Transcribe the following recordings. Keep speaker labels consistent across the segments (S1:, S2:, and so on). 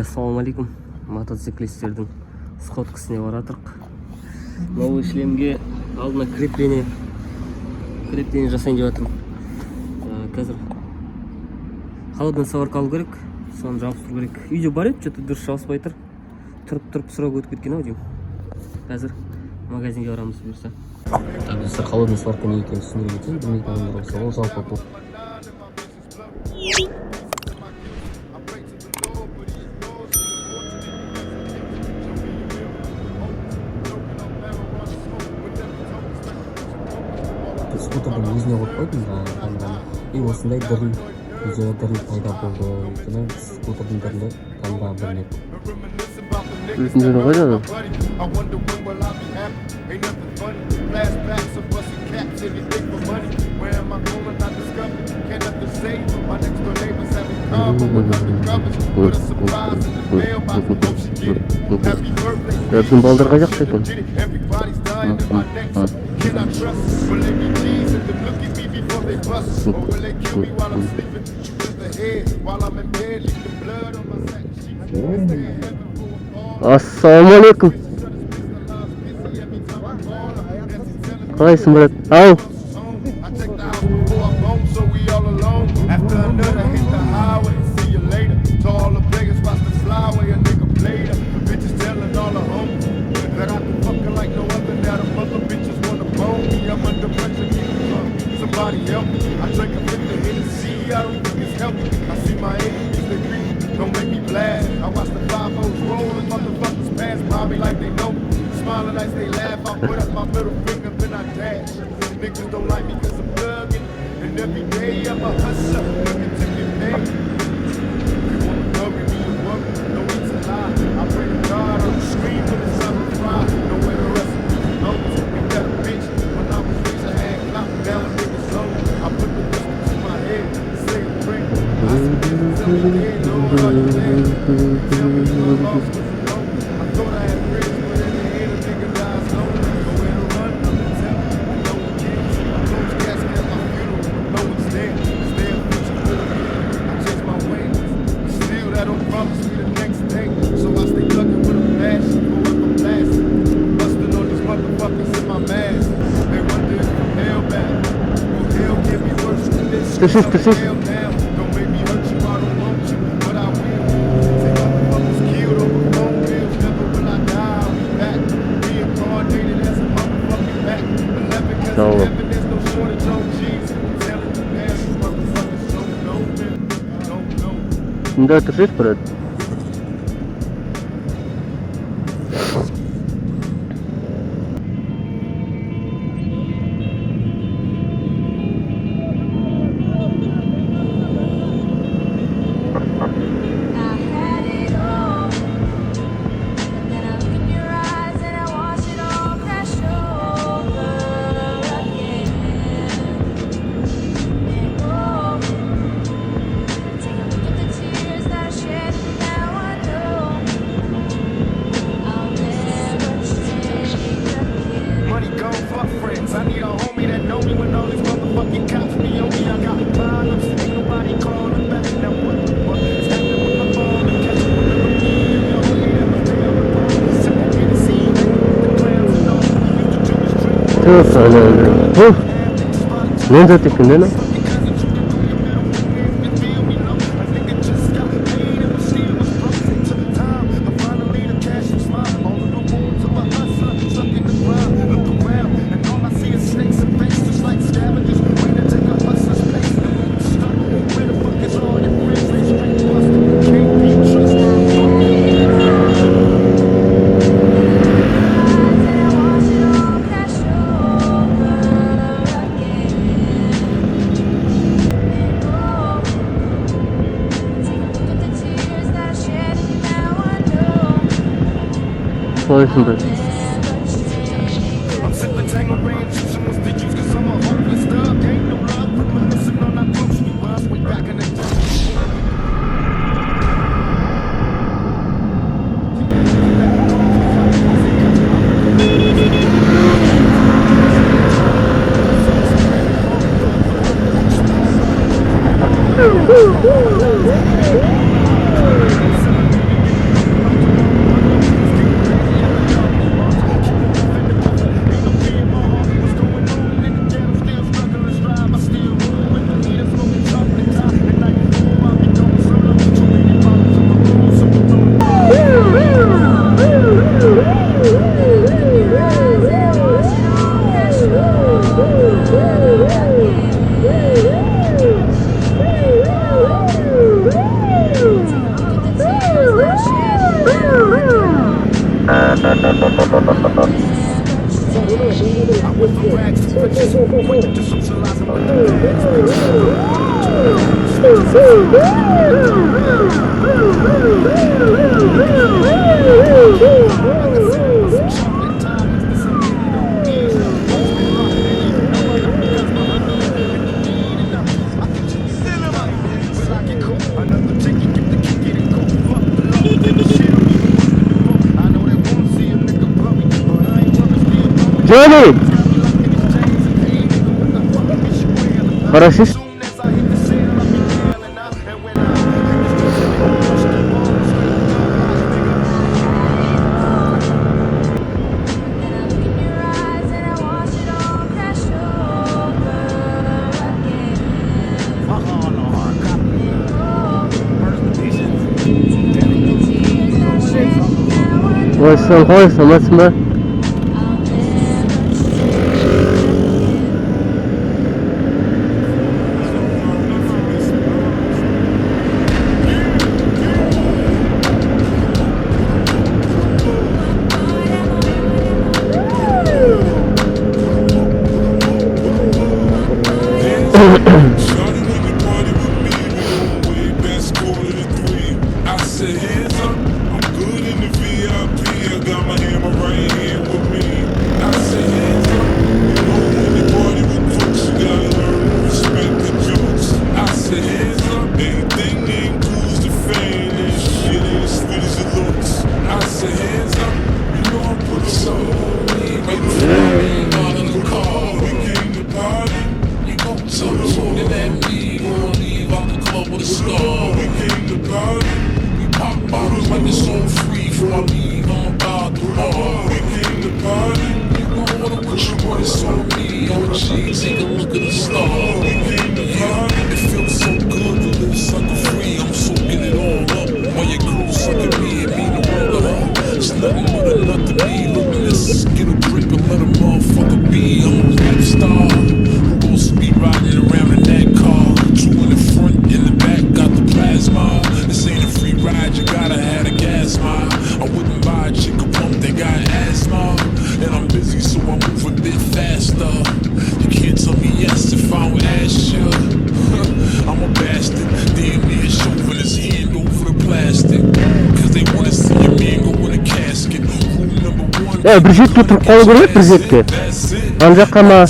S1: ассалаумағалейкум. Мотоциклисттердің сходкасына баратырық. Новый шлемге алдына крепление жасайын деп жатырмын. Қазір холодный сварка алу керек, соны жабыстыру керек. Үйде бар еді, что-то дұрыс жабыспай тұр. Тұрып сұрау өтіп кеткен ау деймін. Қазір магазинге барамыз бұйырса. Так, достар, холодный сварка не екенін түсіндіре кетейін. Білмейтін адамдар болса, ол жалпы бұл скутердің өзіне қойып қойдым таңданы. И осындай діріл, өзіне діріл пайда болды. Өйткені скутердің дірілі таңда білінеді. Өзінде не қойды? Біздің балдар қай жақта екен? Ассалаумағалейкум. Қалайсың, брат? Ау.
S2: Somebody help me. I drink a 50 Hennessy, I don't think it's healthy. I see my enemies, they creep, don't make me blast. I watch the 5-0s roll and motherfuckers pass by me like they know me. Smiling as they laugh, I put up my middle finger, then I dash. Niggas don't like me cause I'm thuggin', and every day I'm a hustler, looking to get paid. You wanna cover me, you work, no need to lie. I pray to God, I'm scream when the sun will fly. Know where the rest of these notes, we got a bitch. When I was raised, I had clout, now a nigga slow. I put the wisdom to my head, say a prayer. I see people tell me they ain't know what I'm saying. Tell me you lost what you know. I thought I had friends, but in the end a nigga dies lonely. Nowhere to run, nothing to tell me, no one cares. I close casket at my funeral, no one's there. Is there a future for me? I changed my ways, but still that don't promise me the next day. So I stay thuggin' with a passion, forever blasting. Bustin' on these motherfuckers in my mask. They wonder if I'm hellbound. Will hell give me worse than this? Hell now, don't make me hurt you, I don't want you, but I will. Take motherfuckers killed over phone bills, never will I die, I'll be back. Reincarnated as a motherfucking back. 11 cause in heaven there's no shortage on G's. I'm telling you now, these motherfuckers don't know me, don't know.
S1: Да, ты жив, брат? Non so te kendine. Kalıyorsun böyle. Johnny! Хорошо. Қойсын, асма. Bir jetке тұрып қалу керек, бір жетке. Ан жаққа ма?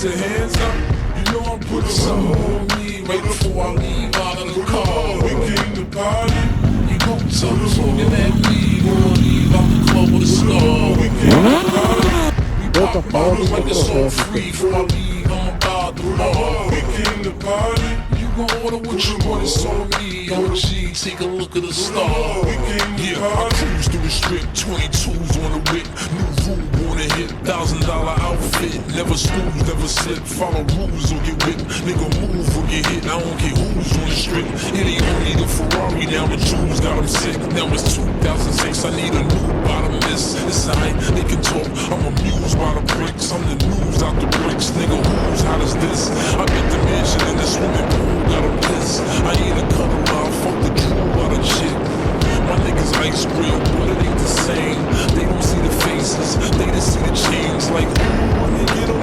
S2: Hands up, you know I'm putting some on me right before I leave out of the car. We came to party, you gon' tell us looking at me, gonna leave out the club with a star. We came to party, we pop bottles like it's all free before I leave, I'm about the bar. We came to party, you gon' order what you want, it's on me. OG, take a look at the star. We came to party, I cruise through the strip, 22s on the whip, new rule on the hip, $1,000 outfit, never snooze, never slip, follow rules or get whipped, nigga move or get hit, I don't care who's on the strip, it ain't only the Ferrari, now the Jews got them sick, now it's 2006, I need a new bottomless, it's alright, they can talk, I'm amused by the bricks, I'm the news out the bricks, nigga who's hot as this, I bet the mansion in the swimming pool got them pissed, I ain't a cuddler, I fuck the drool out of shit, my niggas ice grill, but it ain't the same, they don't see the faces, they just see the chains, like when they get them,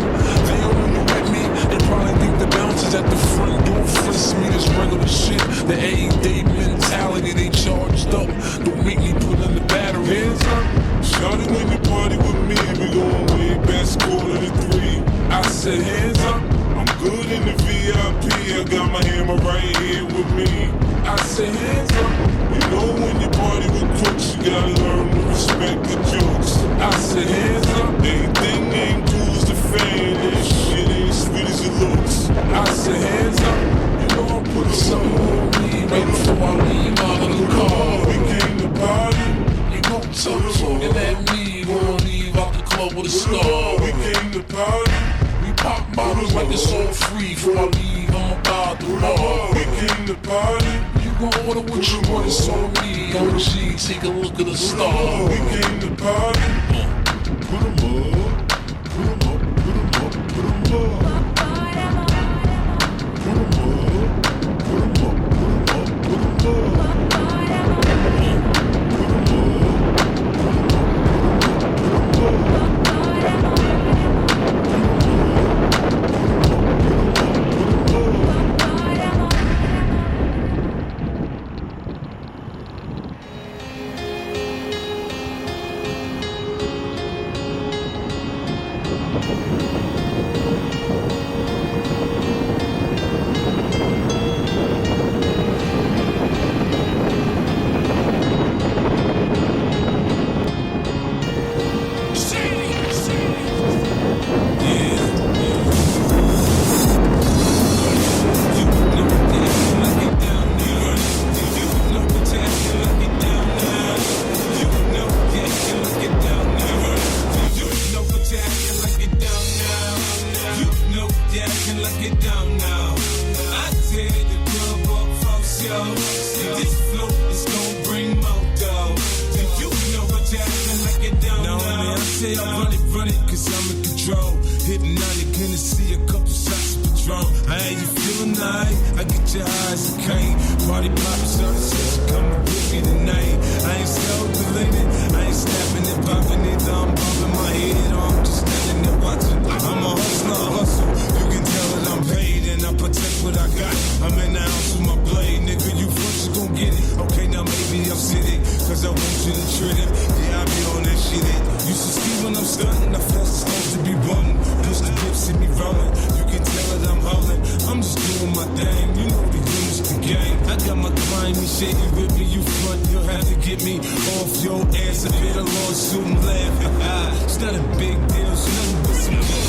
S2: they don't know you with me, they probably think the bouncers at the front door frisk me, this regular shit, the everyday mentality, they charged up, don't make me put in the battery. Hands up, shawty when you party with me, we gon' way best quarter to 3, I said hands up, I'm good in the VIP, I got my hammer right here with me, I said hands up, you know when you party with crooks, you gotta learn to respect the jokes, I said hands up, anything ain't cool as the fan, this shit ain't sweet as it looks, I said hands up, you know I'm putting something on me right before I leave out of the car, we came to party, you gon' tell us looking at me, gonna leave out the club with a star, we came to party, we
S3: look like it's all free. Before I leave, I'm about to ball.
S2: We came to party.
S3: You gon' order what you want, it's on me. OG, take a look at the star.
S2: We came to party. Put 'em up. Put 'em up. Put 'em up. Put 'em up. Put 'em up. Put 'em up. Put 'em up. Put 'em up.
S3: Off your ass, a bit of lawsuit and laugh. It's not a big deal, so nothing but some